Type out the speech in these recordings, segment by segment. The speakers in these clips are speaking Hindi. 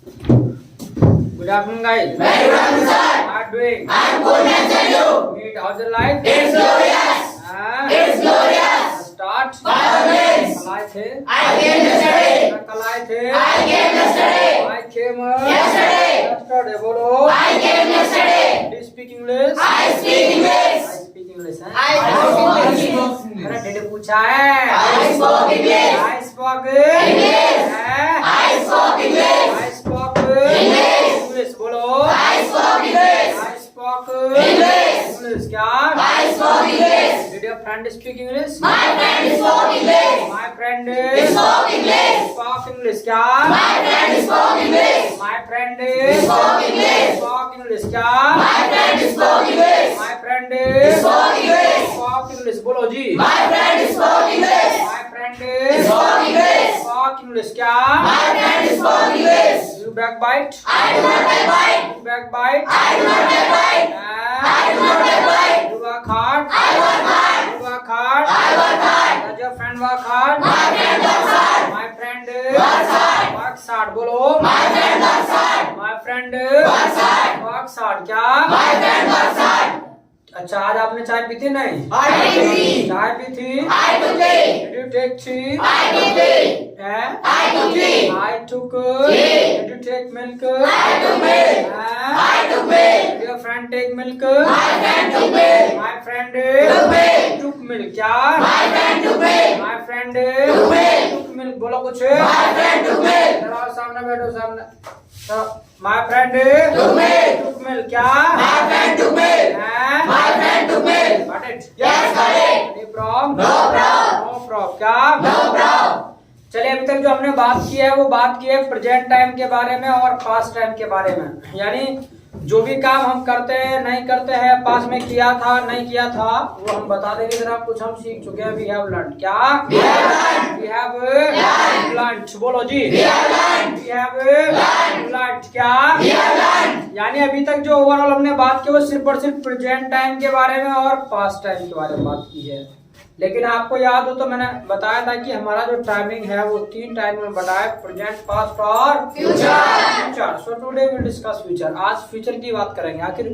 Good afternoon, guys. Very good afternoon, sir. How are you doing? I am good, thanks, and you? Meet, how's your life? It's glorious. It's glorious. Start. By all means. कल आए थे? I came yesterday. कल आए थे? I came yesterday. I came Yesterday. yesterday. बोलो. I came yesterday. Do you speak English? I speak English. I speak English. हैं? I spoke English. मैंने डेढ़ पूछा है. I spoke English. I spoke English. हैं? I spoke English. I spoke English. English. बोलो. I spoke English. I spoke English. English. क्या? I spoke English. Did your friend speak English? My friend spoke English. My friend Spoke English. spoke English. क्या? My friend spoke English. My friend Spoke English. spoke English. क्या? My friend spoke English. My friend Spoke English. spoke English. बोलो जी. My friend spoke English. My friend Spoke English. spoke English. क्या? My friend spoke English. You backbite? I do not backbite. You backbite? I do not backbite. I do not backbite. You work hard? I work hard. You work hard? I work hard. Does your friend work hard? My friend works hard. My friend Works hard. works hard. बोलो. My friend works hard. My friend Works hard. works hard. क्या? My friend works hard. अच्छा, आज आपने चाय पी थी नहीं? I took tea. चाय पी थी? I took tea. Did you take tea? I took tea. हैं? I took tea. I took Tea. Did you take milk? I took milk. हैं? I took milk. Did your friend take milk? My friend took milk. My friend Took milk. took milk. क्या? My friend took milk. My friend Took milk. took milk. बोलो कुछ. My friend took milk. इधर आओ, सामने बैठो, सामने. तो My friend Took milk. took milk. क्या? My friend took milk. हैं? My friend took milk. Got it? Yes, got it. Any problem? No problem. No problem. क्या? No problem. चलिए, अभी तक जो हमने बात की है वो बात की है प्रेजेंट टाइम के बारे में और पास्ट टाइम के बारे में, यानी जो भी काम हम करते हैं नहीं करते हैं, पास्ट में किया था नहीं किया था, वो हम बता देंगे। जरा कुछ हम सीख चुके हैं। We have learn. क्या? We have learned. We have learn. बोलो जी. We have learned. We have learn. क्या? We have learned. यानी अभी तक जो ओवरऑल हमने बात की वो सिर्फ और सिर्फ प्रेजेंट टाइम के बारे में और पास्ट टाइम के बारे में बात की है। लेकिन आपको याद हो तो मैंने बताया था कि हमारा जो टाइमिंग है वो 3 टाइम में बटा है, प्रेजेंट, पास्ट और future. So today we discuss future. आज फ्यूचर की बात करेंगे। आखिर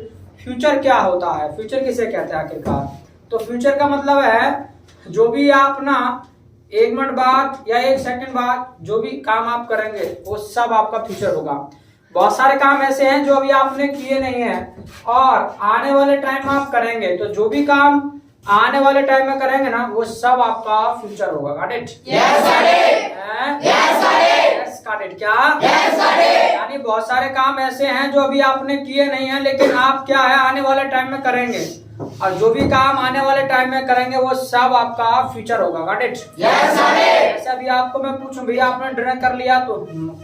फ्यूचर क्या होता है, फ्यूचर किसे कहते हैं आखिरकार? तो फ्यूचर का मतलब है जो भी आप ना 1 मिनट बाद या 1 सेकंड बाद जो भी काम आप करेंगे वो सब आपका फ्यूचर होगा। बहुत सारे काम ऐसे हैं जो अभी आपने किए नहीं है और आने वाले टाइम में आप करेंगे, तो जो भी काम आने वाले टाइम में करेंगे ना वो सब आपका फ्यूचर होगा। Got it? Yes, got it. Yes, got it. Yes, got it. क्या? Yes, got it. यानी बहुत सारे काम ऐसे हैं जो अभी आपने किए नहीं है लेकिन आप क्या है आने वाले टाइम में करेंगे, और जो भी काम आने वाले टाइम में करेंगे वो सब आपका फ्यूचर होगा। Got it? Yes, got it. ऐसे अभी आपको मैं पूछूं भैया आपने डिनर कर लिया तो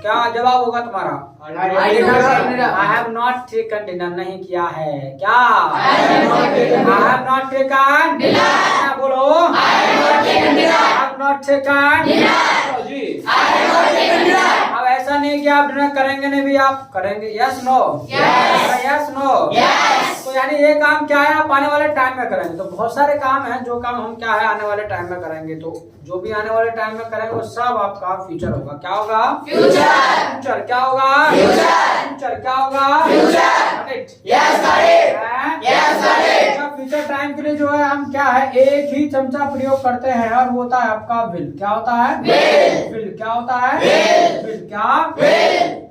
क्या जवाब होगा तुम्हारा? I have not taken dinner. नहीं किया है। क्या? I have not taken dinner. I have not taken Dinner. बोलो. I have not taken dinner. I have not taken Dinner. बोलो जी. I have not taken dinner. अब ऐसा नहीं कि आप डिनर करेंगे नहीं भी, आप करेंगे। Yes no? Yes. Yes no? Yes. तो यानी ये काम क्या है आप आने वाले टाइम में करेंगे। तो बहुत सारे काम हैं जो काम हम क्या है आने वाले टाइम में करेंगे, तो जो भी आने वाले टाइम में करेंगे वो सब आपका फ्यूचर होगा। क्या होगा? Future. फ्यूचर। क्या होगा? Future. फ्यूचर। क्या होगा? Future. Right. Yes, got it. हैं? Yes, got it. Future time के लिए जो है हम क्या है एक ही चमचा प्रयोग करते हैं और वो होता है आपका विल। क्या होता है? Will. विल। क्या होता है? Will. विल। क्या? Will.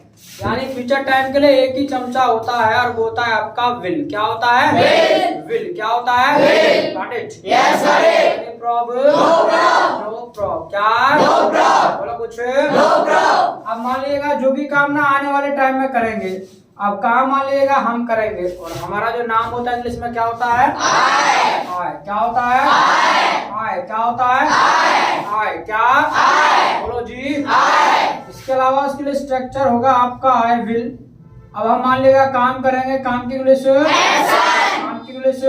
यानी फ्यूचर टाइम के लिए एक ही चमचा होता है और वो होता है आपका विल। क्या होता है? Will. विल। क्या होता है? Will. Got it? Yes, got it. Any problem? No problem. No problem. क्या? No problem. बोलो कुछ। No problem. अब मान लीजिएगा जो भी काम ना आने वाले टाइम में करेंगे, अब काम मान लीजिएगा हम करेंगे और हमारा जो नाम होता है इंग्लिश में क्या होता है? I. क्या होता है? I. क्या होता है? I. क्या? बोलो जी। इसके अलावा उसके लिए स्ट्रक्चर होगा आपका आई विल। अब हम मान लीजिएगा काम करेंगे, काम की इंग्लिश काम की इंग्लिश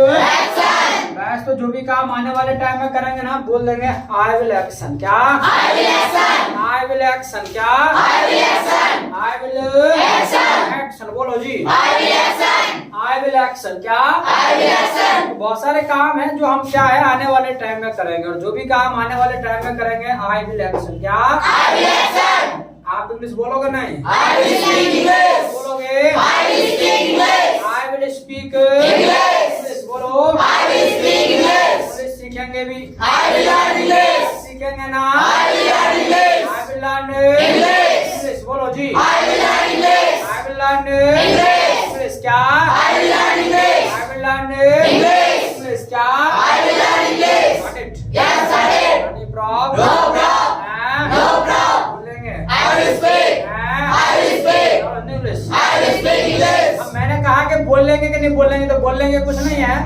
बस। तो जो भी काम आने वाले टाइम में करेंगे ना बोल देंगे आई विल एक्शन। क्या? I will action. I will action. क्या? I will action. I will Action. Action. बोलो जी। I will action. I will action. क्या? I will action. तो बहुत सारे काम हैं जो हम क्या है आने वाले टाइम में करेंगे और जो भी काम आने वाले टाइम में करेंगे आई विल एक्शन। क्या? I will action. आप आप इंग्लिश बोलोगे नहीं? I will speak English. बोलोगे? I will speak English. I will speak English. English बोलो। I will speak English. English सीखेंगे भी। I will learn English. सीखेंगे ना? I will learn English. I will learn English. English बोलो जी। I will learn English. I will learn English. English क्या? I will learn English. I will learn English. English क्या? I will learn English. Got it? Yes, I did. Any problem? No problem. हाँ? No problem. बोलेंगे? I will speak. हाँ? I will speak. और English? I will speak English. अब मैंने कहा कि बोलेंगे कि नहीं बोलेंगे, तो बोलेंगे कुछ नहीं है।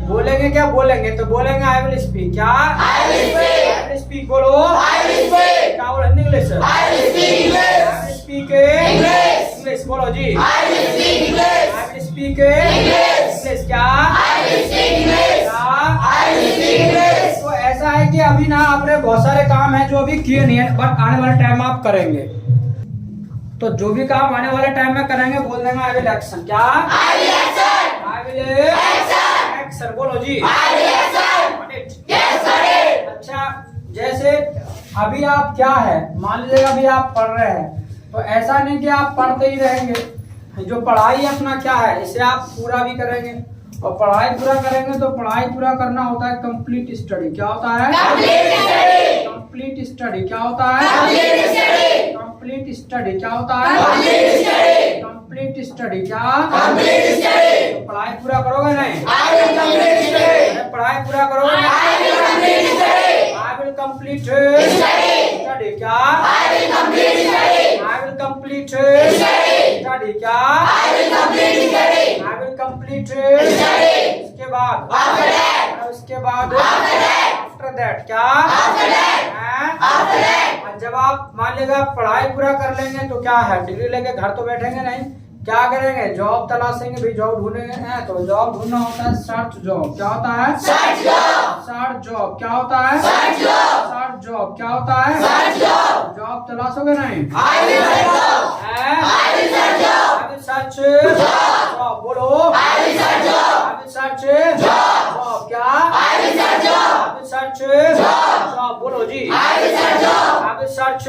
बोलेंगे क्या? बोलेंगे तो बोलेंगे आई विल स्पीक क्या? I will speak. I will speak बोलो। I will speak. क्या बोलो English? I will speak English. I will speak English. English बोलो जी। I will speak English. I will speak English. English क्या? I will speak English. क्या? I will speak English. तो ऐसा है कि अभी ना आपने बहुत सारे काम है जो अभी किए नहीं है, बट आने वाले टाइम में आप करेंगे। तो जो भी काम आने वाले टाइम में करेंगे बोल देंगे आई विल एक्शन क्या? I will action. I will Action. Action बोलो जी। I will action. Got it? Yes, I did. अच्छा, जैसे अभी आप क्या है, मान लीजिए अभी आप पढ़ रहे हैं, तो ऐसा नहीं कि आप पढ़ते ही रहेंगे। जो पढ़ाई अपना क्या है, इसे आप पूरा भी करेंगे, और पढ़ाई पूरा करेंगे तो पढ़ाई पूरा करना होता है कंप्लीट स्टडी। क्या होता है? Complete study. Complete study. क्या होता है? Complete study. Complete study. क्या होता है? Complete study. Complete study. क्या? Complete study. तो पढ़ाई पूरा करोगे नहीं? I will complete study. अरे पढ़ाई पूरा करोगे I नहीं? will complete study. I will complete Study. Study क्या? I will complete study. I will complete Study. Study क्या? I will complete study. I will complete Study. उसके बाद After that. और उसके बाद After that. आफ्टर दैट क्या? After that. हैं? After that. और जब आप मान लीजिएगा पढ़ाई पूरा कर लेंगे तो क्या है, डिग्री लेके घर तो बैठेंगे नहीं, क्या करेंगे? जॉब तलाशेंगे भी, जॉब ढूंढेंगे हैं। तो जॉब ढूंढना होता है सर्च जॉब। क्या होता है? Search job. Search job. क्या होता है? Search job. Search job. क्या होता है? Search job. जॉब तलाशोगे नहीं? I will search job. हैं? I will search job. I will search job बोलो। I will search job. I will search job क्या? I will search job. I will search job बोलो जी। I will search job. I will search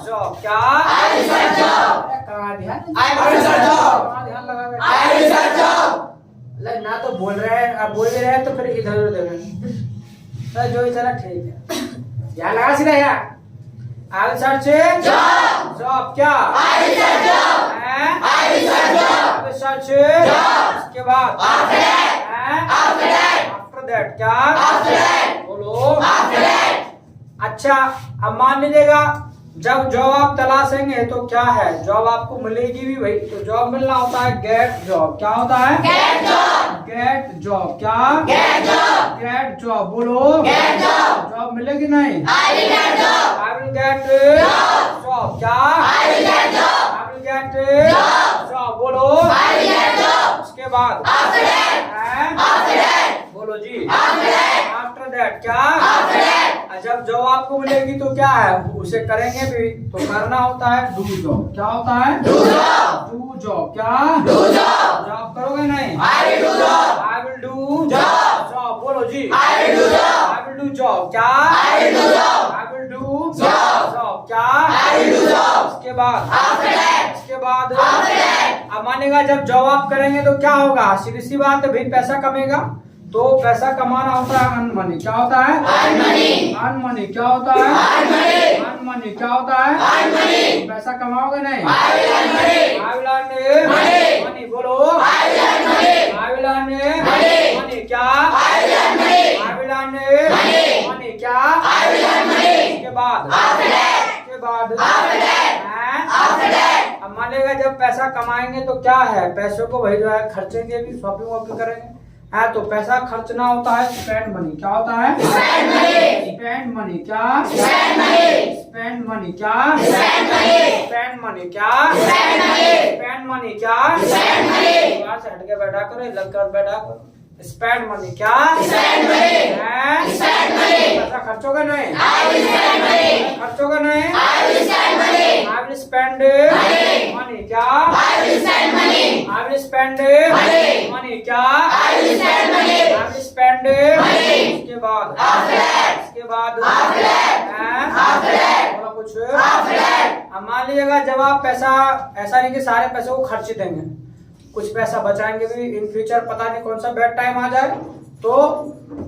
job क्या? I will search job. अरे कहाँ ध्यान? I will search job. कहाँ ध्यान लगा हुआ है? I will search job. ले, ना तो बोल रहे हैं, अब बोल भी रहे हैं तो फिर इधर उधर देख रहे हैं। तो जो चला ठीक है, ध्यान लगा सीधा यार। I will search Job. Job क्या? I will search job. हैं? I will search job. I will search Job. उसके बाद After that. हैं? After that. After that क्या? After that. बोलो। After that. अच्छा, अब मान लीजिएगा जब जॉब आप तलाशेंगे तो क्या है, जॉब आपको मिलेगी भी भाई, तो जॉब मिलना होता है गेट जॉब। क्या होता है? Get job. गेट जॉब क्या? Get job. गेट जॉब बोलो। Get job. जॉब मिलेगी नहीं? I will get job. I will get Job. Job क्या? I will get job. I will get Job. Job बोलो। I will get job. उसके बाद After that. हैं? After that. बोलो जी। After that. आफ्टर दैट क्या? After that. जब जॉब आपको मिलेगी तो क्या है, उसे करेंगे भी, तो करना होता है डू जॉब। क्या होता है? Do job. डू जॉब क्या? Do job. जॉब करोगे नहीं? I will do job. I will do Job. Job बोलो जी। I will do job. I will do job क्या? I will do job. I will do Job. Job क्या? I will do job. उसके बाद After that. उसके बाद After that. अब मानेगा जब जॉब आप करेंगे तो क्या होगा, सीधी सी बात है भाई, पैसा कमेगा। तो पैसा कमाना होता है अर्न मनी। क्या होता है? Earn money. अर्न मनी क्या होता है? Earn money. अर्न मनी क्या होता है? Earn money. पैसा कमाओगे नहीं? I will earn money. I will earn Money. Money बोलो। I will earn money. I will earn Money. Money क्या? I will earn money. I will earn Money. Money क्या? I will earn money. उसके बाद After that. उसके बाद After that. हैं? After that. अब मान लीजिएगा जब पैसा कमाएंगे तो क्या है, पैसों को भाई जो है खर्चेंगे भी, शॉपिंग वॉपिंग करेंगे। हाँ, तो पैसा खर्चना होता है स्पेंड मनी। क्या होता है? Spend money. स्पेंड मनी क्या? Spend money. स्पेंड मनी क्या? Spend money. स्पेंड मनी क्या? Spend money. स्पेंड मनी क्या? Spend money. बाहर से हट के बैठा करो, लग कर बैठा करो। स्पेंड मनी क्या? Spend money. हैं? Spend money. पैसा खर्चोगे नहीं? I will spend money. खर्चोगे नहीं? I will spend money. I will spend Money. money. क्या? I will spend money. I will spend Money. money. क्या? I will spend money. I will spend Money. उसके बाद After that. उसके बाद After that. हैं? After that. बोला कुछ? After that. अब मान लीजिएगा जब आप पैसा, ऐसा नहीं कि सारे पैसे को खर्च देंगे, कुछ पैसा बचाएंगे भी इन फ्यूचर, पता नहीं कौन सा बैड टाइम आ जाए, तो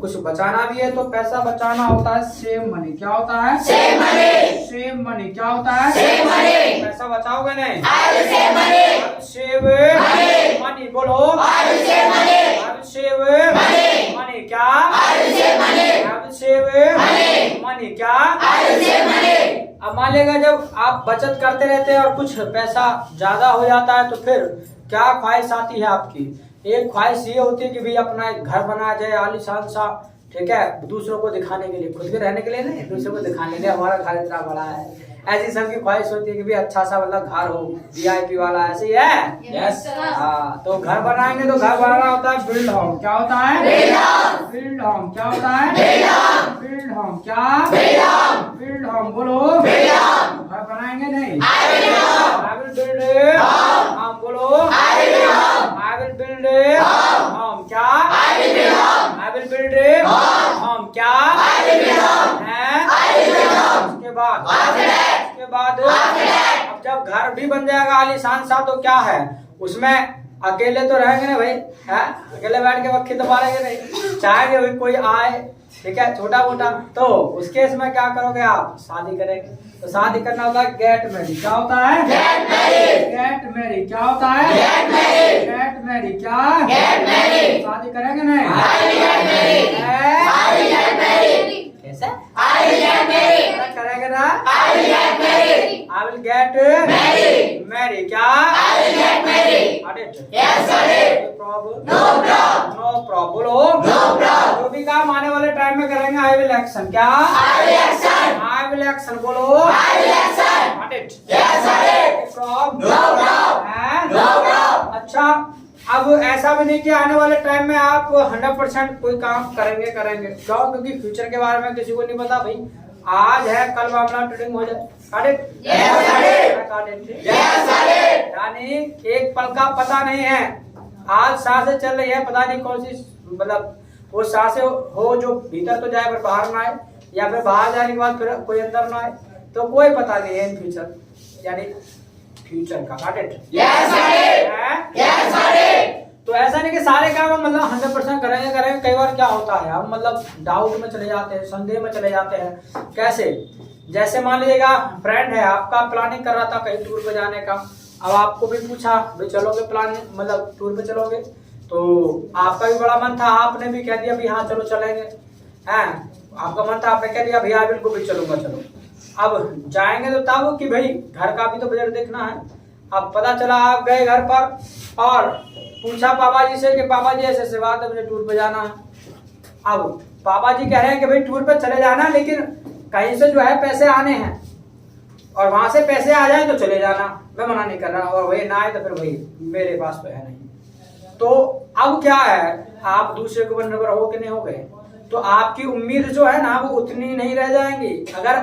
कुछ बचाना भी है। तो पैसा बचाना होता है सेव मनी। क्या होता है? Save money. Save money. क्या होता है? Save money. पैसा बचाओगे नहीं? I will save money. Save Money. Money. बोलो I will save money. Save Money. Money. क्या? I will save money. Save Money. Money. क्या? I will save money. अब मान लेगा जब आप बचत करते रहते हैं और कुछ पैसा ज्यादा हो जाता है, तो फिर क्या ख्वाहिश आती है आपकी? एक ख्वाहिश ये होती है कि भाई अपना एक घर बनाया जाए आलीशान सा, ठीक है, दूसरों को दिखाने के लिए, खुद के रहने के लिए नहीं, दूसरों को दिखाने के लिए हमारा घर इतना बड़ा है। ऐसी सबकी ख्वाहिश होती है कि भाई अच्छा सा मतलब घर हो, VIP वाला, ऐसे ही है। Yes. हाँ, तो घर बनाएंगे तो घर बनाना होता है बिल्ड होम। क्या होता है? Build house. Build home. क्या होता है? Build house. Build home. क्या? Build house. Build home. बोलो Build house. घर बनाएंगे नहीं? I will build house. I will build it. हाँ बोलो I will build house. I will build it. हम क्या? I will build house. I will build it. हम क्या? I will build house. हैं? I will build house. उसके बाद After that. उसके बाद After that. अब जब घर भी बन जाएगा आलीशान सा, तो क्या है उसमें अकेले तो रहेंगे ना भाई, है? अकेले बैठ के वक्त तो मारेंगे नहीं, चाहेंगे भाई कोई आए, ठीक है, छोटा मोटा, तो उस केस में क्या करोगे आप? शादी करेंगे। तो शादी करना होता है गेट मैरी। क्या होता है? Get married. Gate Mary. क्या होता है? Get married. Gate Mary. क्या? Get married. शादी करेंगे नहीं? I will get married. I will get married. कैसे? I will get married. करेंगे ना? I will get married. I will get Married. married. क्या? I will get married. Got it? Yes, got it. No problem. No problem. No problem. बोलो No problem. जो भी काम आने वाले टाइम में करेंगे I will action। क्या? I will action. I will action। बोलो I will action. Got it? Yes, got it. No problem. No problem. हैं? No problem. अच्छा, अब ऐसा भी नहीं कि आने वाले टाइम में आप 100% कोई काम करेंगे क्यों? क्योंकि फ्यूचर के बारे में किसी को नहीं पता भाई, आज है कल मामला ट्रेडिंग हो जाए। Got it? Yes, got it. Got it? Yes, got it. यानी एक पल का पता नहीं है, आज सांसें चल रही है, पता नहीं कौन सी, मतलब वो सांसें हो जो भीतर तो जाए पर बाहर ना आए, या फिर बाहर जाने के बाद फिर कोई अंदर ना आए, तो कोई पता नहीं है इन फ्यूचर, यानी फ्यूचर का। Got it? Yes, got it. है? Yes, got it. तो ऐसा नहीं कि सारे काम हम मतलब 100% करेंगे। कई बार क्या होता है, हम मतलब डाउट में चले जाते हैं, संदेह में चले जाते हैं। कैसे? जैसे मान लीजिएगा फ्रेंड है आपका, प्लानिंग कर रहा था कहीं टूर पे जाने का, अब आपको भी पूछा भाई चलोगे प्लानिंग, मतलब टूर पे चलोगे, तो आपका भी बड़ा मन था, आपने भी कह दिया भी हाँ चलो चलेंगे, हैं? आपका मन था, आपने कह दिया भैया बिल्कुल भी चलूंगा, चलो। अब जाएंगे तो तब कि भाई घर का भी तो बजट देखना है। अब पता चला आप गए घर पर और पूछा पापा जी से कि पापा जी ऐसे बात है, मुझे टूर पे जाना है। अब पापा जी कह रहे हैं कि भाई टूर पे चले जाना, लेकिन कहीं से जो है पैसे आने हैं, और वहां से पैसे आ जाए तो चले जाना, मैं मना नहीं कर रहा, और वही ना आए तो फिर वही मेरे पास तो है नहीं। तो अब क्या है, आप दूसरे को निर्भर हो कि नहीं हो गए, तो आपकी उम्मीद जो है ना वो उतनी नहीं रह जाएंगी। अगर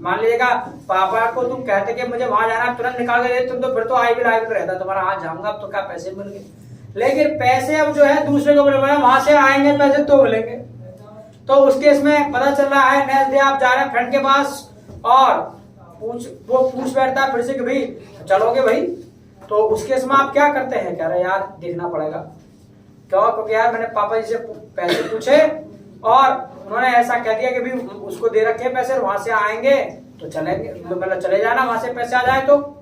मान लीजिएगा पापा को तुम कहते कि मुझे वहां जाना, तुरंत निकाल के देते तो फिर तो आई विल रहता तुम्हारा, आज जाऊंगा अब तो क्या पैसे मिल गए। लेकिन पैसे अब जो है दूसरे को वहां से आएंगे पैसे तो मिलेंगे। तो उस केस में पता चल रहा है नेक्स्ट डे आप जा रहे हैं फ्रेंड के पास और वो पूछ बैठता है फिर से कि भाई चलोगे भाई, तो उस केस में आप क्या करते हैं? कह रहे यार देखना पड़ेगा, क्यों? क्योंकि यार मैंने पापा जी से पैसे पूछे और उन्होंने ऐसा कह दिया कि भी उसको दे रखे पैसे, वहां से आएंगे तो चलेंगे, मतलब चले जाना, वहां से पैसे आ जाए तो,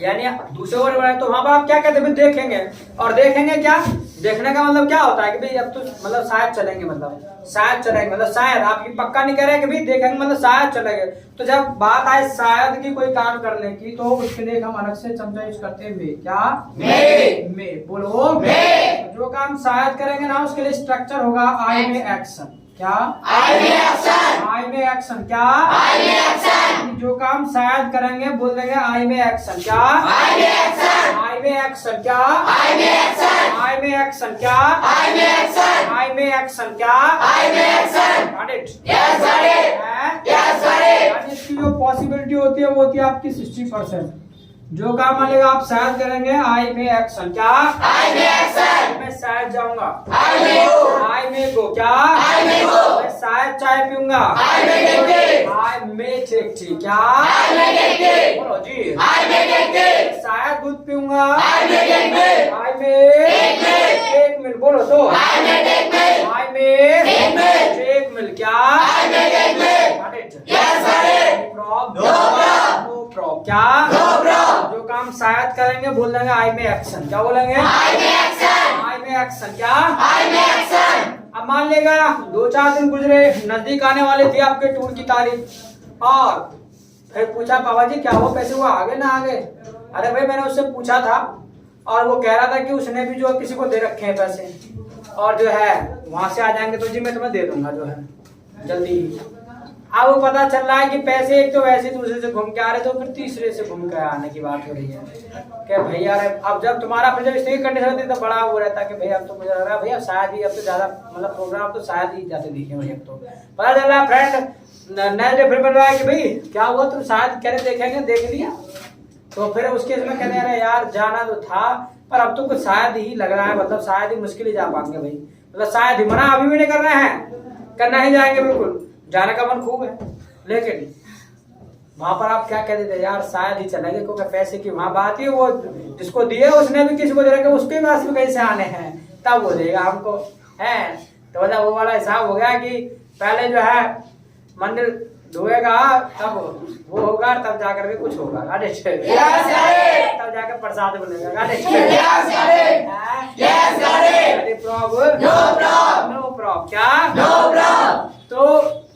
यानी दूसरे ओर बढ़े। तो वहां पर आप क्या कहते हैं? देखेंगे। और देखेंगे क्या? देखने का मतलब क्या होता है कि भाई अब तो मतलब शायद चलेंगे, मतलब शायद चलेंगे, मतलब शायद, आप ये पक्का नहीं कह रहे कि भाई देखेंगे मतलब शायद चलेंगे। तो जब बात आए शायद की कोई काम करने की, तो उसके लिए हम अलग से चमचा यूज करते हैं क्या? में। बोलो में। जो काम शायद करेंगे ना उसके लिए स्ट्रक्चर होगा आई में एक्शन। क्या? I में एक्शन। आई में एक्शन। क्या? I में एक्शन। जो काम शायद करेंगे बोल देंगे आई में एक्शन। क्या? I में एक्शन। आई में एक्शन। क्या? I में एक्शन। आई में एक्शन। क्या? I में एक्शन। आई में एक्शन। क्या? I में action. Got it? Yes, got it. हैं? Yes, got it. यानी इसकी जो पॉसिबिलिटी होती है वो होती है आपकी 60%। जो काम मानेगा आप शायद करेंगे आई में एक्शन। क्या? I में action, मैं शायद जाऊंगा। I में go, आई में गो। क्या? I में go, मैं शायद चाय पीऊंगा। I में take tea, आई में टेक टी। क्या? I में take tea, बोलो जी। I में take tea, मैं शायद दूध पीऊंगा। I में take milk, आई में take milk, टेक मिल। बोलो तो। I में take milk, आई में take milk, टेक मिल। क्या? I में take milk, Got it? yes got it, No problem. no problem, No problem. क्या? no problem, जो काम शायद करेंगे बोल देंगे आई में एक्शन। क्या बोलेंगे? I में action, आई में एक्शन। क्या? I में action, अब मान लेगा 2-4 दिन गुजरे, नजदीक आने वाले थे आपके टूर की तारीख, और फिर पूछा पापा जी क्या हुआ, पैसे हुआ आगे ना आगे? अरे भाई मैंने उससे पूछा था और वो कह रहा था कि उसने भी जो किसी को दे रखे हैं पैसे, और जो है वहां से आ जाएंगे तो जी मैं तुम्हें दे दूंगा जो है जल्दी ही। अब वो पता चल रहा है कि पैसे एक तो वैसे दूसरे से घूम के आ रहे थे, फिर तीसरे से घूम के आने की बात हो रही है कि भाई यार अब जब तुम्हारा फिर जब इस कंडीशन होती है तो बड़ा वो रहता है कि भैया अब तो मुझे लग रहा है भैया शायद ही अब तो ज्यादा मतलब प्रोग्राम तो शायद ही जाते दिखे मुझे। तो पता चल रहा है फ्रेंड नया जो फिर बन रहा है कि भाई क्या हुआ तुम शायद कह रहे देखेंगे, देख लिया? तो फिर उसके इसमें कहते हैं अरे यार जाना तो था पर अब तो कुछ शायद ही लग रहा है, मतलब शायद ही मुश्किल ही जा पाएंगे भाई, मतलब शायद ही मना अभी भी नहीं कर रहे हैं, करना ही जाएंगे बिल्कुल, जाने का मन खूब है, लेकिन वहां पर आप क्या कह देते यार शायद ही चलेंगे क्योंकि पैसे की वहां बात ही वो जिसको दिए उसने भी किसी को दे रखे, उसके पास भी कैसे आने हैं तब वो देगा हमको है। तो मतलब वो वाला हिसाब हो गया कि पहले जो है मंदिर धोएगा तब वो होगा तब जाकर के कुछ होगा। Yes, got it. तब जाकर प्रसाद बनेगा। Yes, got it. Yes, got it. Problem No problem, no problem. क्या? no problem, तो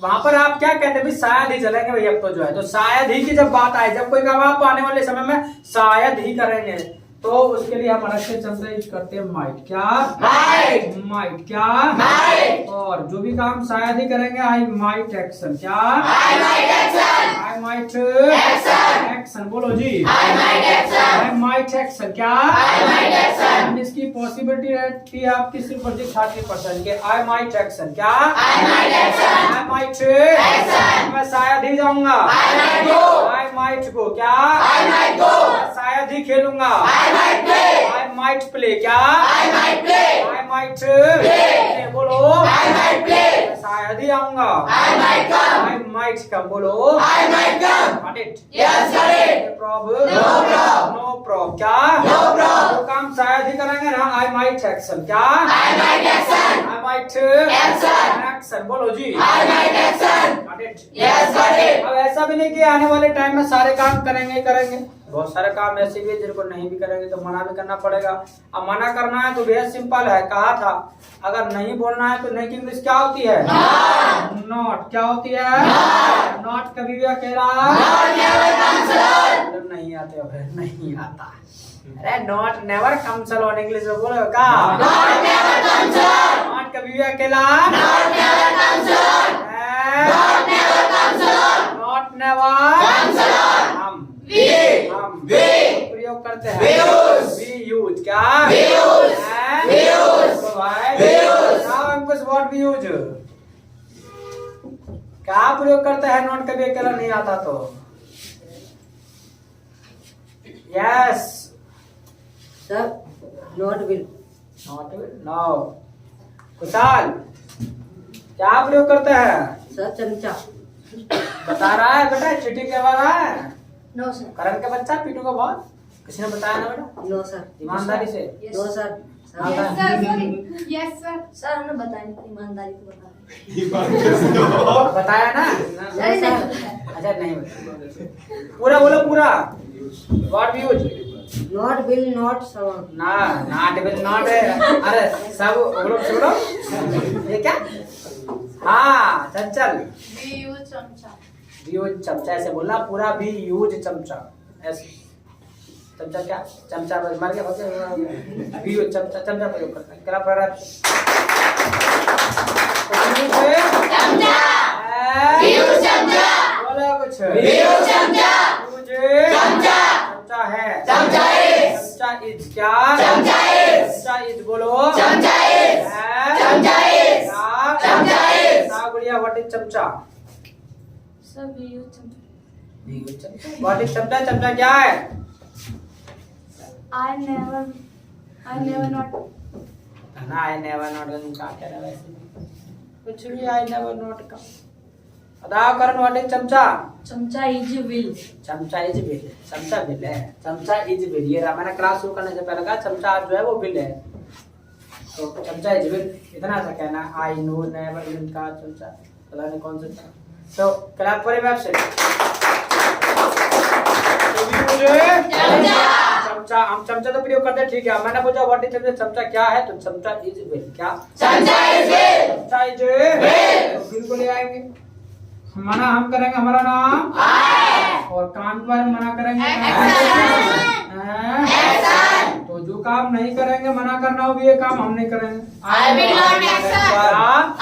वहां पर आप क्या कहते हैं भाई शायद ही चलेंगे भाई अब तो जो है, तो शायद ही की जब बात आए, जब कोई काम आप आने वाले समय में शायद ही करेंगे तो उसके लिए हम अलग से शब्द यूज करते हैं माइट। क्या? Might. माइट। क्या? Might. और जो भी काम शायद ही करेंगे आई माइट एक्शन। क्या? I might action, I might Action. Action. बोलो जी। I might action, I might action. क्या? I might action, इसकी पॉसिबिलिटी रहती है आपकी सिर्फ 30% के आई माइट एक्शन। क्या? I might action, I might Action. मैं शायद ही जाऊंगा। I might go, I might go. क्या? I might go, मैं शायद ही खेलूंगा। I might play, I might play. क्या? I might play, I might play. बोलो। I might play, मैं शायद ही आऊंगा। I might come, I might come. बोलो। I might come, Got it? yes got it, problem No problem. No problem. क्या? No problem. जो काम शायद ही करेंगे ना आई माइट एक्शन। क्या? I might action, I might Action. Action. बोलो जी। I might action, Got it? yes got it, अब ऐसा भी नहीं कि आने वाले टाइम में सारे काम करेंगे ही करेंगे, बहुत सारे काम ऐसे भी है जिनको नहीं भी करेंगे तो मना भी करना पड़ेगा। अब मना करना है तो बेहद सिंपल है, कहा था अगर नहीं बोलना है तो नहीं की इंग्लिश क्या होती है? नॉट। क्या होती है? नॉट कभी भी अकेला not never comes alone, जब नहीं आते हो फिर नहीं आता। अरे not never comes alone English में बोलो का not never comes alone, not कभी भी अकेला not never comes alone, not never comes alone, not never comes alone, हम we प्रयोग करते हैं। We use. We use। क्या? We use. हैं? We use. तो भाई, We use. now हमको what we use? क्या प्रयोग करते हैं नॉट कभी अकेला नहीं आता तो? Yes. Sir not will not no. Kushal क्या प्रयोग करते हैं? सर चमचा बता रहा है बेटा, चिट्ठी करवा रहा है नो सर करण का बच्चा पीटू का बहुत, किसी ने बताया ना बेटा? नो सर ईमानदारी से। नो सर हाँ, सर हाँ। यस सर सर हमने बताया नहीं, ईमानदारी से बताया बताया ना? नहीं सर अच्छा नहीं बताया। पूरा बोलो पूरा। What we use? Not will not sir ना नॉट विल नॉट। अरे सब बोलो सुनो ये क्या? हाँ चंचल वी यूज चमचा। वी यूज चमचा ऐसे बोलना पूरा। वी यूज चमचा ऐसे। चमचा क्या? चमचा मर गया। वी यूज चमचा, चमचा प्रयोग करता है। क्या पढ़ रहा चमचा, we use चमचा, बोलो कुछ। we use चमचा, मुझे चमचा, चमचा है। चमचा is, चमचा इज। क्या? चमचा is, चमचा इज। बोलो। चमचा is, है? चमचा is, क्या? चमचा is, क्या गुड़िया व्हाट इज चमचा? सर वी यूज चमचा। व्हाट इज चमचा? चमचा क्या है? I never not. ना आई नेवर नॉट का क्या है वैसे कुछ भी आई नेवर नॉट का बताओ करण व्हाट इज चमचा? चमचा is will. चमचा इज बिल, चमचा बिल है, चमचा इज बिल। ये मैंने क्लास शुरू करने से पहले कहा चमचा जो है वो बिल है, तो चमचा इज बिल इतना सा कहना। आई नो नेवर विल का चमचा पता नहीं कौन सा था। तो क्लैप फॉर हिम चमचा। हम चमचा तो प्रयोग करते हैं, ठीक है। मैंने पूछा व्हाट इज चमचा? चमचा क्या है? तो चमचा इज बिल। क्या? चमचा इज बिल। चमचा इज बिल। बिल्कुल ले आएंगे। मना हम करेंगे हमारा नाम और काम के बारे में मना करेंगे एक्शन। तो जो काम नहीं करेंगे मना करना हो भी ये काम हम नहीं करेंगे। I will not action.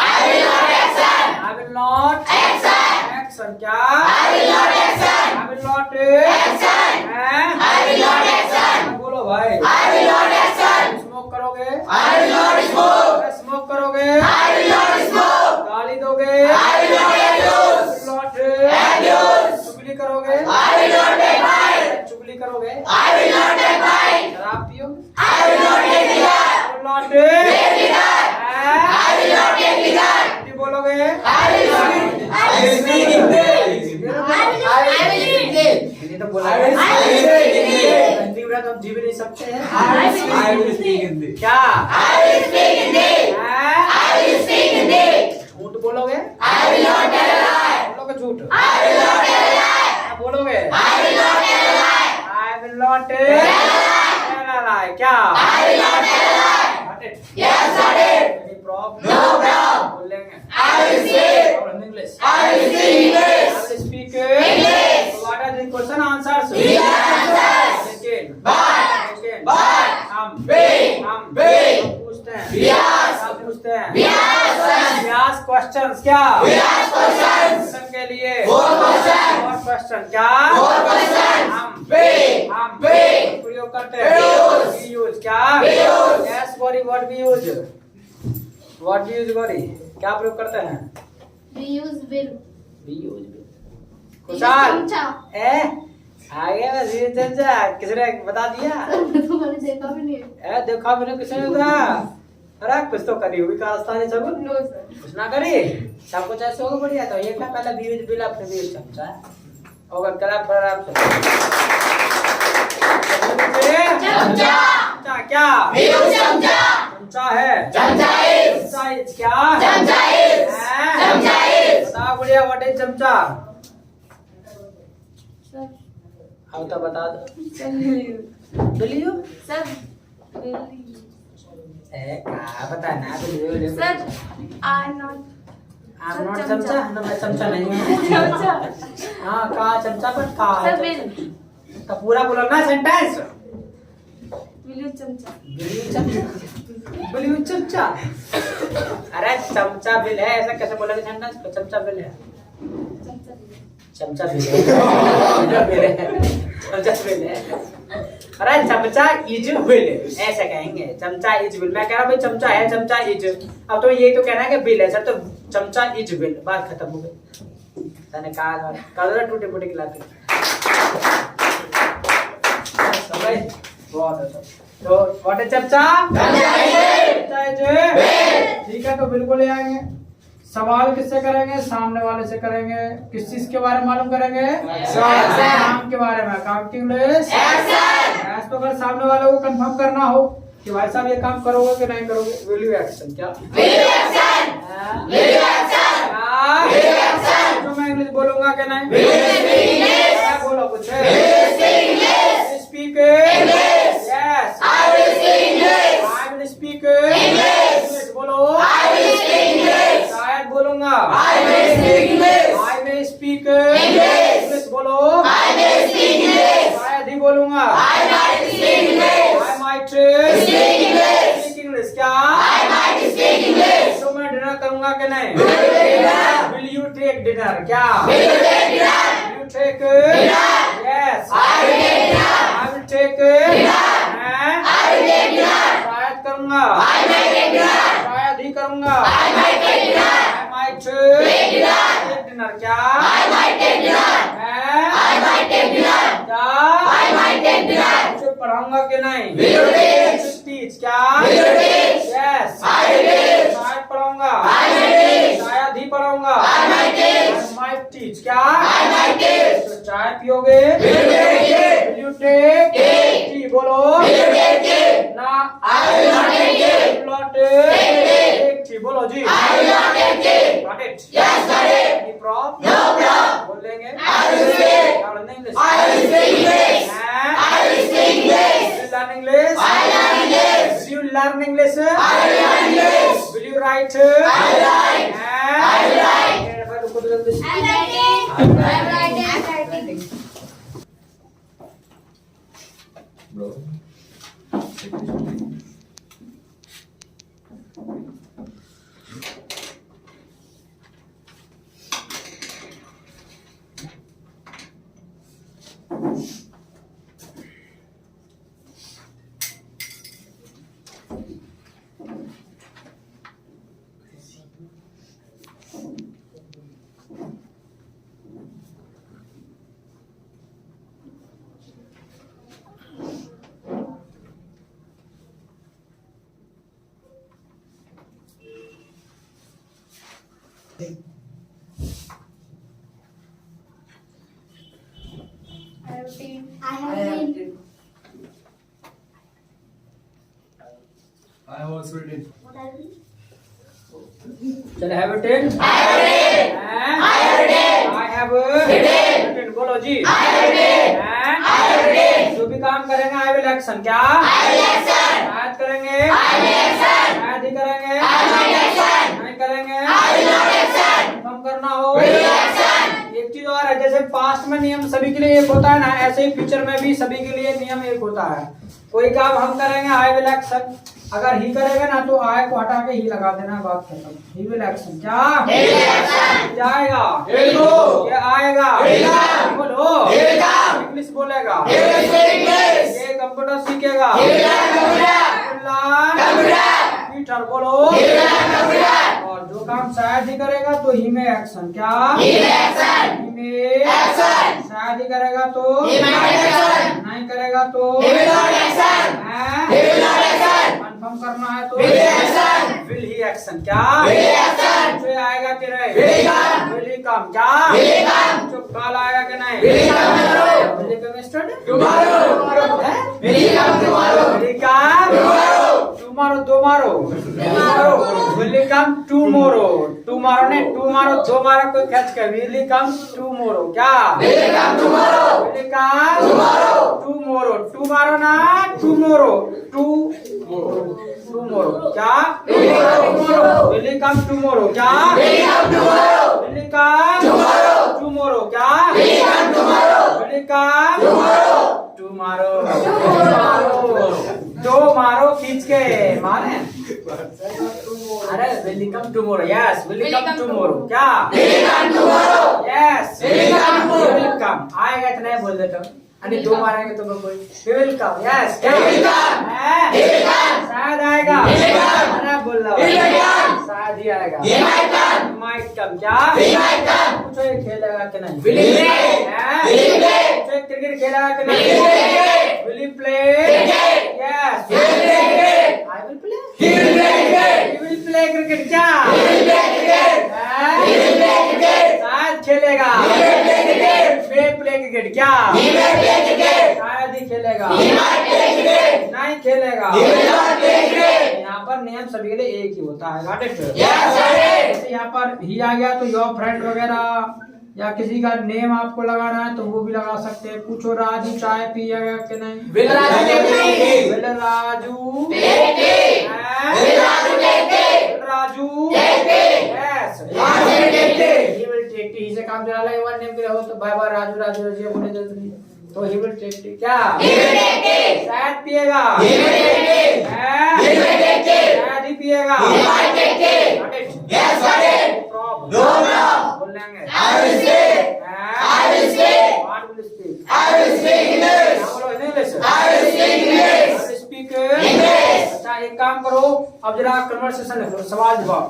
I will not action. I will not Action. action क्या? I will not action. I will not Action. I will not action. बोलो भाई। I will not action. Smoke करोगे? I will not smoke. Smoke करोगे? I will not smoke. गाली दोगे? I will not abuse. not Abuse. चुगली करोगे? I will not take part. चुगली करोगे? I will not take part. शराब पियोगे? I will not take liquor. not Take liquor. I will not take liquor. Hindi बोलोगे? I will not. I will speak Hindi. I will speak Hindi. Hindi तो बोला। I will speak Hindi. Hindi में तो हम जी भी नहीं सकते हैं। I will speak Hindi. क्या? I will speak Hindi. I will speak Hindi. झूठ बोलोगे? I will not tell a lie. बोलोगे झूठ? I will not tell a lie. क्या बोलोगे? I will not tell a lie. I will not tell a lie। क्या? I will not tell a lie. Got it? Yes, got it. Any problem? No problem. बोलेंगे। I will speak. Or in English? I will speak English. I will speak English. So what are the question answers? We are answers. Second. But. Second. But. हम We पूछते हैं। We ask. क्या पूछते हैं? We ask questions. We ask questions। क्या? We ask questions. क्वेश्चन के लिए Four questions. और क्वेश्चन क्या? Four questions. हम We प्रयोग करते हैं। use. We use क्या? We use. Yes Gauri, what we use? What we use Gauri? क्या प्रयोग करते हैं? We use will. We use चमचा। खुशाल आगे बस ये चमचा किसने बता दिया? तुम्हारे देखा भी नहीं। देखा मैंने किसने कहा? अरे कुछ तो करी हुई कारस्तानी सब No sir. कुछ ना करी सब कुछ ऐसे होगा बढ़िया। तो ये क्या पहले भी यूज बिल फिर भी यूज चमचा होगा। क्लैप फॉर आप चमचा। चमचा क्या? We use चमचा. चमचा है। चमचा is. चमचा is क्या? चमचा is. हैं? चमचा is. बताओ बढ़िया व्हाट इज चमचा? Sir. अब तो बता दो। Sir will use. बिलियो Sir will use. क्या पता ना बिलियो Sir I not. I am not चमचा ना, मैं चमचा नहीं हूँ। चमचा। हाँ कहा चमचा पर कहा Sir है will. तो पूरा बोलो ना सेंटेंस। Will use चमचा। बिलियो चमचा। अरे चमचा बिल है ऐसा कैसे बोलोगे सेंटेंस को? चमचा बिल है। चमचा। चमचा बिल है। चमचा बिल है। चमचा बिल है। अरे चमचा इज बिल ऐसे कहेंगे। चमचा इज बिल। मैं कह रहा भाई चमचा है, चमचा इज। अब तो यही तो कहना है कि बिल है सर, तो चमचा इज बिल। बात खत्म हो गई। मैंने कहा कल टूटे फूटे खिलाते भाई बहुत है। तो व्हाट इज चमचा? चमचा इज ठीक है। तो बिल्कुल ले आएंगे। सवाल किससे करेंगे? सामने वाले से करेंगे। किस चीज के बारे में मालूम करेंगे? काम के बारे में। काम की इंग्लिश यस। तो अगर सामने वाले को कंफर्म करना हो कि भाई साहब ये काम करोगे कि नहीं करोगे, विल यू एक्शन। क्या तो मैं इंग्लिश बोलूंगा कि नहीं? क्या बोलो कुछ? Speak yes. I will speak English. बोलो शायद बोलूंगा। आई में स्पीक इंग्लिश। बोलो शायद ही बोलूंगा। I might speak English. क्या? तो मैं डिनर करूंगा कि नहीं? Will you take dinner? क्या? You take yes. I will take शायद करूंगा। शायद ही करूंगा। I might take dinner. क्या? take deny? मुझे पढ़ाऊंगा कि नहीं? Will you teach? टीच क्या? Will you teach? Yes I will teach. शायद पढ़ाऊंगा, I will teach. शायद ही पढ़ाऊंगा, I might teach. I might teach क्या? I might teach. तो चाय पियोगे? Will you take it? Will you take Take. T? बोलो Will you take it? ना I will not take it. will not take T. बोलो जी I will not take it. Got it? Yes, got it. Any problem? No problem. बोल लेंगे? I will speak. क्या बोलते हैं English? I will speak English. हैं? I will speak English. Will you learn English? I learn English. Will you learn English? I will learn English. Will you write? I will write. हैं? I will write. एक बार रुको तो जल्दी से। I'm writing. I'm writing. I'm writing. I have teen. I have teen. I have also written. What are we? चले have written? I have written. हैं? I have written. I have Written. written। बोलो जी I have written. हैं? I have written. जो भी काम करेंगे I will action क्या? I will action. शायद करेंगे, I will action. शायद ही करेंगे, I will action. नहीं करेंगे, I will not action. कम करना हो। Will action. एक चीज और है, जैसे पास्ट में नियम सभी के लिए एक होता है ना, ऐसे ही फ्यूचर में भी सभी के लिए नियम एक होता है। कोई काम हम करेंगे आई विल एक्शन, अगर ही करेगा ना तो आई को हटा के ही लगा देना, बात खत्म। ही विल एक्शन क्या? He will action. जाएगा, He will go. ये आएगा, He will come. बोलो, He will come. इंग्लिश बोलेगा, He will speak English. ये कंप्यूटर सीखेगा, He will learn computer. Computer. Twitter बोलो, He will learn computer. और जो काम शायद ही करेगा तो ही में एक्शन क्या? He will action. ही में Action. शायद ही करेगा तो He might action. नहीं करेगा तो He will not action. हैं? He will not action. Confirm करना है तो Will action. Will he action क्या? Will action. जो आएगा कि नहीं? Will he come. Will he come क्या? Will he come. जो कल आएगा कि नहीं? Will he come tomorrow. Will he come study Tomorrow. Will he come tomorrow. Will he come Tomorrow. Tomorrow will he come tomorrow, tomorrow ने टुमारो दोबारा कोई कैच कर, विल ही कम टुमारो क्या? Will he come tomorrow. Will he come Tomorrow. Tomorrow, tomorrow ना टुमारो, टुमारो क्या? Will he come tomorrow क्या? Will he come tomorrow. Will he come Tomorrow. tomorrow क्या? Will he come tomorrow. Will he come Tomorrow. दो मारो खींच के मारे, अरे will he come tomorrow? Yes, will he come tomorrow क्या? Will he come tomorrow. Yes, Will he come tomorrow? will come आएगा तो नहीं बोल देता, अरे दो मारेंगे तो कोई will come। Yes, क्या? Will he come? हैं? Will he come? शायद आएगा, Will he come? अरे बोल रहा Will he come? शायद ही आएगा, He might come. might come क्या? He might come. पूछो ये खेलेगा कि नहीं? Will he play? हैं? Will he play? पूछो ये क्रिकेट खेलेगा कि Will नहीं? he play? Will he play? Cricket. Yes. He will play cricket. I will play. He will play cricket. He will play cricket क्या? He will play cricket. हैं? He will play cricket. शायद खेलेगा। He will play cricket. Will play cricket क्या? He will play cricket. शायद ही खेलेगा। He might play cricket. नहीं खेलेगा। He will not play cricket. यहाँ पर नियम सभी के लिए एक ही होता है, got it? Yes, got it. जैसे यहाँ पर ही आ गया तो योर फ्रेंड वगैरह या किसी का नेम आपको लगाना है तो वो भी लगा सकते हैं। पूछो राजू चाय पिएगा कि नहीं? Will Raju take tea? Will Raju Take tea. हैं? Will Raju take tea? Will Raju Take tea. Yes. Raju will take tea. He will take tea. से काम चला लगे वन नेम के हो तो बाय बाय राजू राजू राजू बोले जल्दी नहीं। तो he will take tea क्या? He will take tea. शायद पिएगा। He will take tea. हैं? He will take tea. शायद ही पिएगा। He might take tea. Got it? Yes, got it. No problem. No problem. बोल लेंगे। I will speak. हैं? I will speak. What will you speak? I will speak English. क्या बोलो English? I will speak English. I will speak English. अच्छा एक काम करो, अब जरा कन्वर्सेशन लिखो, सवाल जवाब।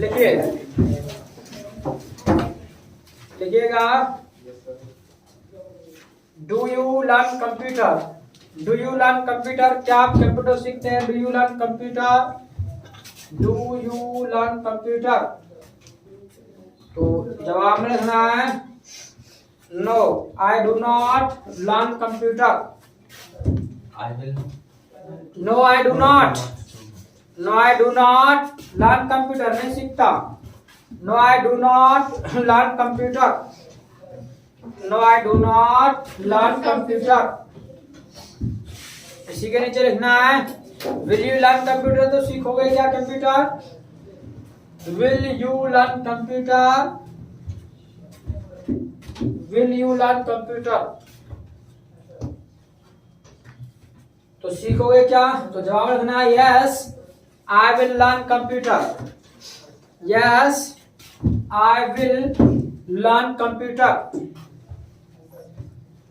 लिखिए। लिखिएगा do you learn computer, do you learn computer, क्या आप कंप्यूटर सीखते हैं? Do you learn computer, do you learn computer. तो जवाब में लिखना है no I do not learn computer, I will. No I do not, no I do not learn computer, नहीं सीखता। No I do not learn computer, no I do not learn computer. इसी के नीचे लिखना है विल यू लर्न कंप्यूटर, तो सीखोगे क्या computer? Will you learn computer, will you learn computer, तो सीखोगे क्या? तो जवाब लिखना है yes I will learn computer, yes I will learn computer,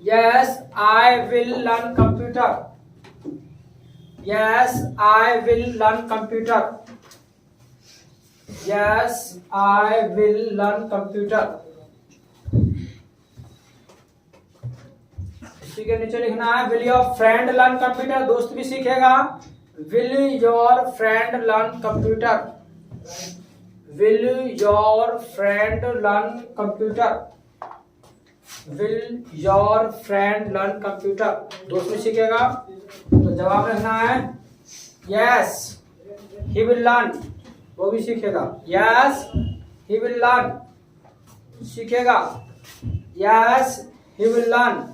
yes I will learn computer, yes I will learn computer, yes I will learn computer. इसी के नीचे लिखना है will your friend learn computer, दोस्त भी सीखेगा। Will your friend learn computer, will your friend learn computer, will your friend learn computer, दोस्त भी सीखेगा। तो जवाब लिखना है यस ही विल लर्न, वो भी सीखेगा। यस ही विल लर्न, सीखेगा। Yes he will learn.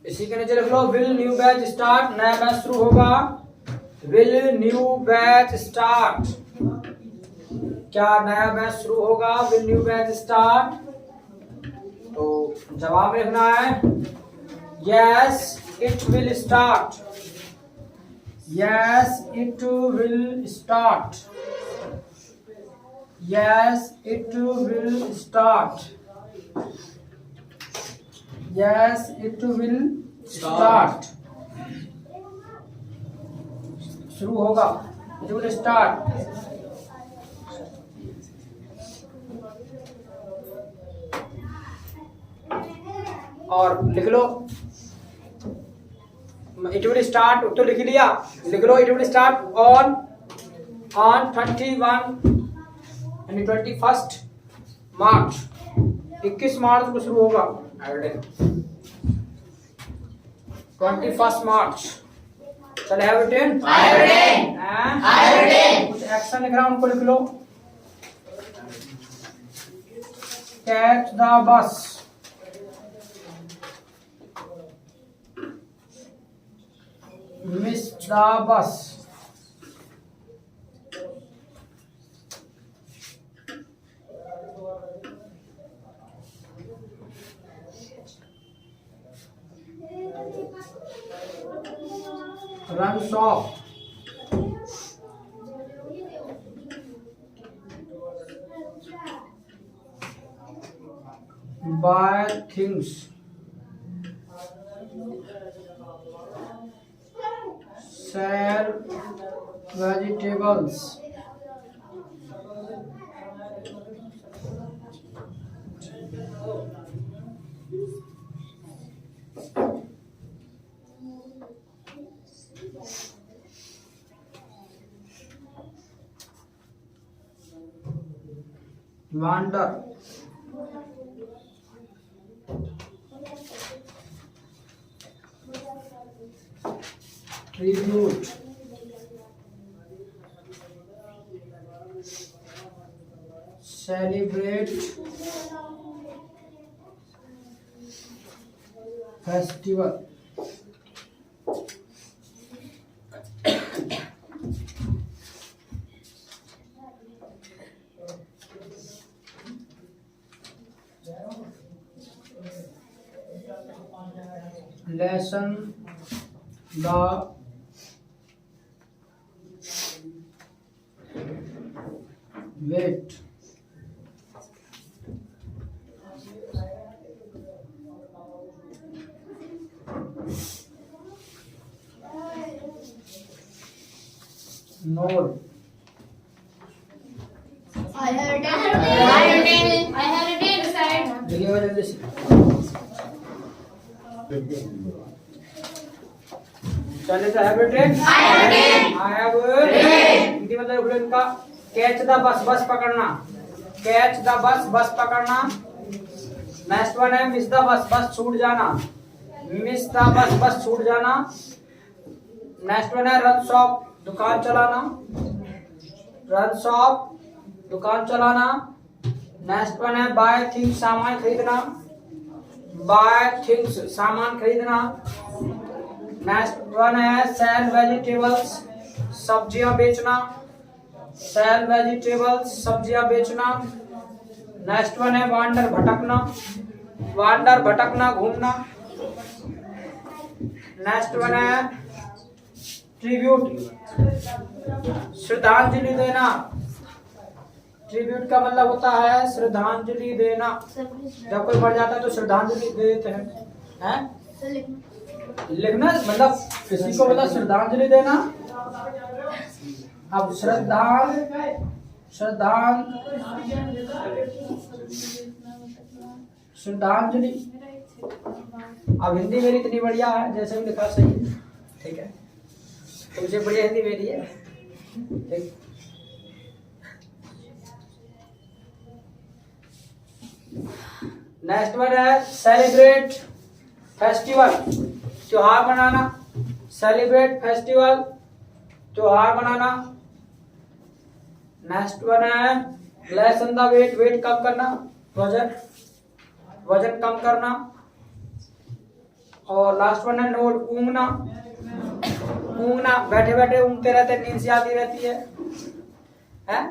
इसी के नीचे लिख लो विल न्यू बैच स्टार्ट, नया बैच शुरू होगा। विल न्यू बैच स्टार्ट, क्या नया बैच शुरू होगा? Will new batch start. तो जवाब लिखना है yes it will start, yes it will start, yes it will start, yes it will start, शुरू होगा, इट विल स्टार्ट। और लिख लो इट विल स्टार्ट, तो लिख लिया, लिख लो इट विल स्टार्ट ऑन 21 यानी 21 मार्च, 21 मार्च को शुरू होगा। 21 मार्च। चल हैव रिटन, कुछ एक्शन लिख रहा हूं, उनको लिख लो। Catch the bus, miss the bus, runs off, buy things, sell vegetables, wander, tribute, celebrate, festival, lesson the weight, node, I have attended. I have attended, sir. लिखिएगा जल्दी से। चलिए तो have attend. I have attended. I have Hindi मतलब बोलो इनका कैच द बस, बस पकड़ना। कैच द बस, बस पकड़ना। नेक्स्ट वन है मिस द बस, बस छूट जाना। मिस द बस, बस छूट जाना। नेक्स्ट वन है रन शॉप, दुकान चलाना। रन शॉप, दुकान चलाना। नेक्स्ट वन है बाय थिंग्स, सामान खरीदना। बाय थिंग्स, सामान खरीदना। नेक्स्ट वन है सेल वेजिटेबल्स, सब्जियां बेचना। सेल वेजिटेबल्स, सब्जियां बेचना। नेक्स्ट वन है वांडर, भटकना। वांडर, भटकना, घूमना। नेक्स्ट वन है ट्रिब्यूट, श्रद्धांजलि देना। ट्रिब्यूट का मतलब होता है श्रद्धांजलि देना। जब कोई मर जाता है तो श्रद्धांजलि दे देते हैं। हैं? लिखना मतलब किसी को मतलब श्रद्धांजलि देना। अब श्रद्धांजलि। अब हिंदी मेरी इतनी बढ़िया है, जैसे भी लिखा सही है, ठीक है। तुमसे बढ़िया हिंदी मेरी है, ठीक। नेक्स्ट वन है सेलिब्रेट, फेस्टिवल, त्योहार मनाना। सेलिब्रेट फेस्टिवल, त्योहार मनाना। नेक्स्ट वन है लेसन द वेट, वेट कम करना, वजन, वजन कम करना। और लास्ट वन है नोट, ऊँघना। ऊँघना, बैठे बैठे ऊँघते रहते, नींद सी आती रहती है, हैं?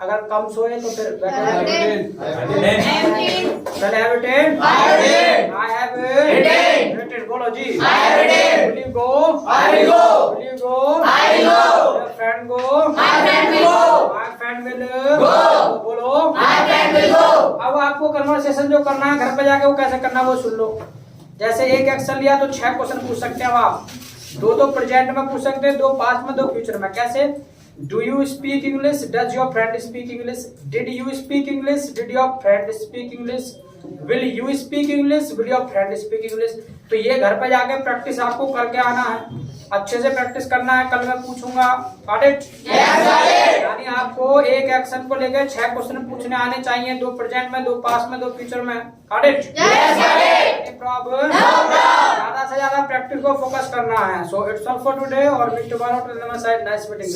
अगर कम सोए तो फिर बैठे बैठे। पहले have attend. I have attended। बोलो जी। I have attended। Will you go? I will go। Will you go? I will go। Your friend go? My friend will go। My friend will go। बोलो। My friend will go। अब आपको कन्वर्सेशन जो करना है घर पे जाके वो कैसे करना है वो सुन लो। जैसे एक एक्शन लिया तो 6 क्वेश्चन पूछ सकते हैं आप। दो प्रेजेंट में पूछ सकते हैं, 2 पास्ट में, 2 फ्यूचर में। कैसे? Do you speak English? Does your friend speak English? Did you speak English? Did your friend speak English? Will you speak English? Will your friend speak English? तो ये घर पे जाके प्रैक्टिस आपको करके आना है, अच्छे से प्रैक्टिस करना है। कल मैं पूछूंगा, got it? Yes, got it। यानी आपको एक एक्शन को लेकर 6 क्वेश्चन पूछने आने चाहिए, 2 प्रेजेंट में, 2 पास्ट में, 2 फ्यूचर में। got it? Yes, got it। Any problem? No problem। ज्यादा से ज्यादा प्रैक्टिस को फोकस करना है। So it's all for today और meet tomorrow till the next meeting।